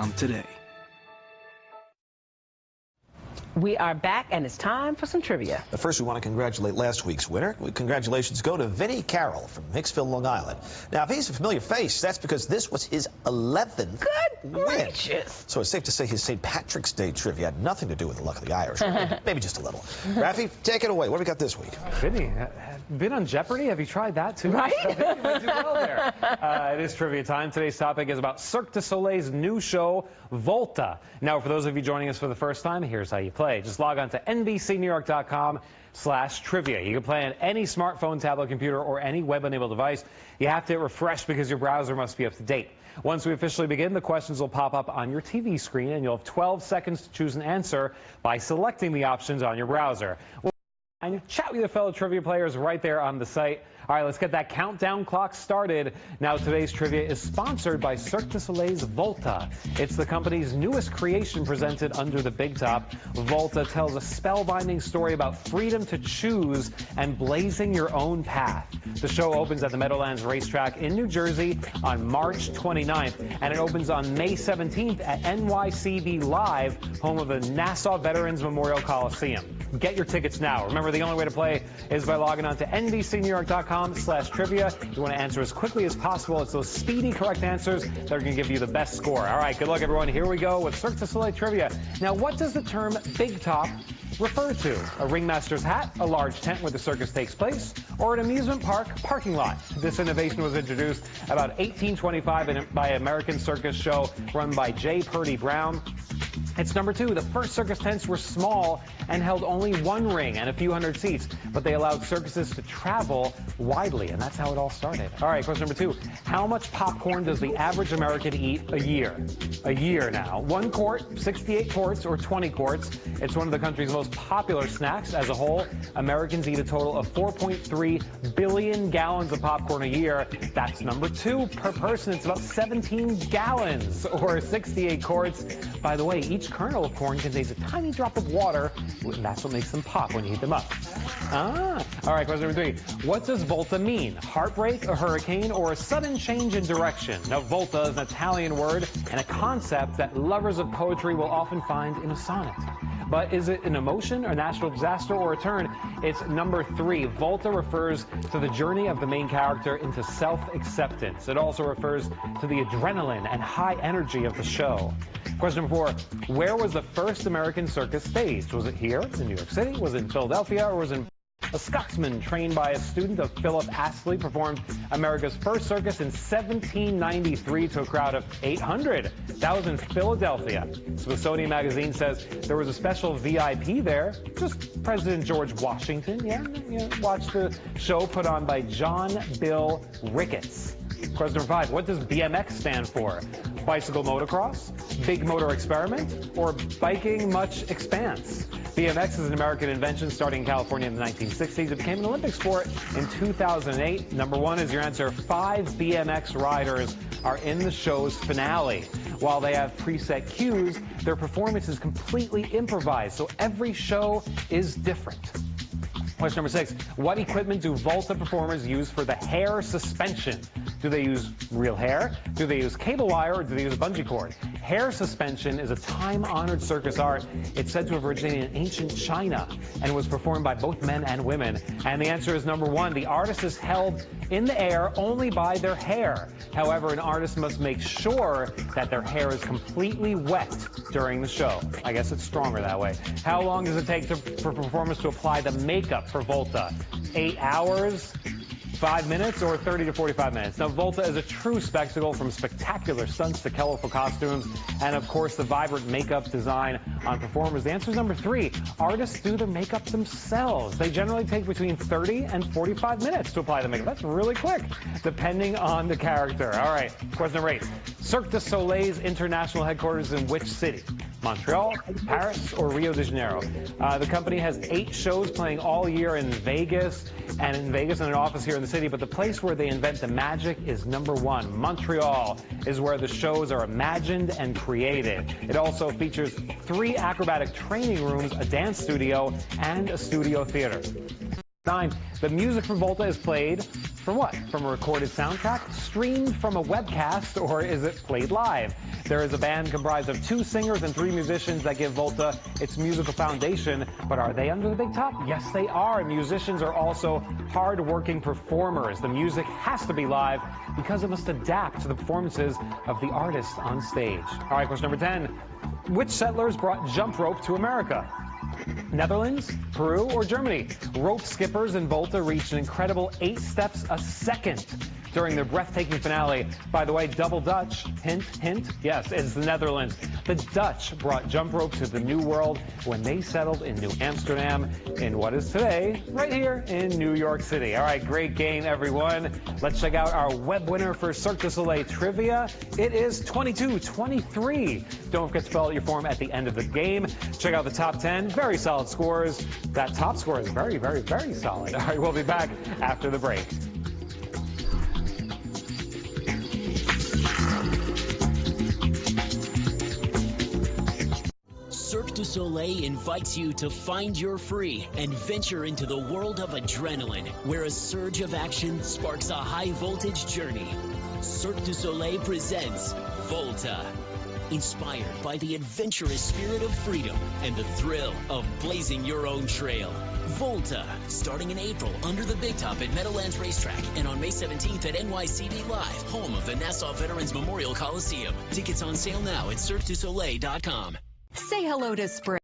WNBC.com today. We are back, and it's time for some trivia. But first, we want to congratulate last week's winner. Congratulations go to Vinnie Carroll from Hicksville, Long Island. Now, if he's a familiar face, that's because this was his 11th win. So it's safe to say his St. Patrick's Day trivia had nothing to do with the luck of the Irish. Maybe just a little. Rafi, take it away. What do we got this week? Vinny, been on Jeopardy? Have you tried that too? Right? You might do well there. It is trivia time. Today's topic is about Cirque du Soleil's new show, Volta. Now, for those of you joining us for the first time, here's how you play. Just log on to NBCNewYork.com/trivia. You can play on any smartphone, tablet, computer, or any web-enabled device. You have to hit refresh because your browser must be up to date. Once we officially begin, the questions will pop up on your TV screen, and you'll have 12 seconds to choose an answer by selecting the options on your browser. And chat with your fellow trivia players right there on the site. All right, let's get that countdown clock started. Now, today's trivia is sponsored by Cirque du Soleil's Volta. It's the company's newest creation presented under the big top. Volta tells a spellbinding story about freedom to choose and blazing your own path. The show opens at the Meadowlands Racetrack in New Jersey on March 29th, and it opens on May 17th at NYCB Live, home of the Nassau Veterans Memorial Coliseum. Get your tickets now. Remember, the only way to play is by logging on to NBCNewYork.com/trivia. You want to answer as quickly as possible. It's those speedy, correct answers that are going to give you the best score. All right, good luck, everyone. Here we go with Cirque du Soleil trivia. Now, what does the term big top refer to? A ringmaster's hat, a large tent where the circus takes place, or an amusement park parking lot? This innovation was introduced about 1825 by an American circus show run by J. Purdy Brown. It's number 2. The first circus tents were small and held only one ring and a few hundred seats, but they allowed circuses to travel widely, and that's how it all started. All right, question number 2. How much popcorn does the average American eat a year? A year now. 1 quart, 68 quarts, or 20 quarts. It's one of the country's most popular snacks. As a whole, Americans eat a total of 4.3 billion gallons of popcorn a year. That's number 2 per person. It's about 17 gallons, or 68 quarts. By the way, each kernel of corn contains a tiny drop of water, and that's what makes them pop when you heat them up. All right, question number 3. What does Volta mean? Heartbreak, a hurricane, or a sudden change in direction? Now, Volta is an Italian word and a concept that lovers of poetry will often find in a sonnet. But is it an emotion, a natural disaster, or a turn? It's number 3. Volta refers to the journey of the main character into self-acceptance. It also refers to the adrenaline and high energy of the show. Question number 4. Where was the first American circus staged? Was it here in New York City? Was it in Philadelphia? Or was it in... A Scotsman trained by a student of Philip Astley performed America's first circus in 1793 to a crowd of 800. That was in Philadelphia. Smithsonian Magazine says there was a special VIP there, just President George Washington. Yeah, watch the show put on by John Bill Ricketts. Question number 5. What does BMX stand for? Bicycle motocross, big motor experiment, or biking much expanse? BMX is an American invention starting in California in the 1960s. It became an Olympic sport in 2008. Number 1 is your answer. 5 BMX riders are in the show's finale. While they have preset cues, their performance is completely improvised, so every show is different. Question number 6. What equipment do Volta performers use for the hair suspension? Do they use real hair? Do they use cable wire, or do they use a bungee cord? Hair suspension is a time-honored circus art. It's said to have originated in ancient China and was performed by both men and women. And the answer is number 1. The artist is held in the air only by their hair. However, an artist must make sure that their hair is completely wet during the show. I guess it's stronger that way. How long does it take for performers to apply the makeup for Volta? 8 hours? 5 minutes, or 30 to 45 minutes. Now, Volta is a true spectacle, from spectacular stunts to colorful costumes, and of course the vibrant makeup design on performers. The answer is number 3. Artists do their makeup themselves. They generally take between 30 and 45 minutes to apply the makeup. That's really quick, depending on the character. All right, question number 8. Cirque du Soleil's international headquarters in which city? Montreal, Paris, or Rio de Janeiro? The company has 8 shows playing all year in Vegas, and an office here in the city, but the place where they invent the magic is number 1. Montreal is where the shows are imagined and created. It also features 3 acrobatic training rooms, a dance studio, and a studio theater. 9. The music from Volta is played from what? From a recorded soundtrack, streamed from a webcast, or is it played live? There is a band comprised of 2 singers and 3 musicians that give Volta its musical foundation. But are they under the big top? Yes, they are. Musicians are also hard-working performers. The music has to be live because it must adapt to the performances of the artists on stage. All right, question number 10. Which settlers brought jump rope to America? Netherlands, Peru, or Germany? Rope skippers in Volta reached an incredible 8 steps a second during their breathtaking finale. By the way, double Dutch, hint, hint, yes, it's the Netherlands. The Dutch brought jump rope to the New World when they settled in New Amsterdam in what is today right here in New York City. All right, great game, everyone. Let's check out our web winner for Cirque du Soleil trivia. It is 22-23. Don't forget to fill out your form at the end of the game. Check out the top 10. Very solid scores. That top score is very, very, very solid. All right, we'll be back after the break. Cirque du Soleil invites you to find your free and venture into the world of adrenaline, where a surge of action sparks a high-voltage journey. Cirque du Soleil presents Volta. Inspired by the adventurous spirit of freedom and the thrill of blazing your own trail. Volta, starting in April under the Big Top at Meadowlands Racetrack and on May 17th at NYCD Live, home of the Nassau Veterans Memorial Coliseum. Tickets on sale now at CirqueDuSoleil.com. Say hello to spring.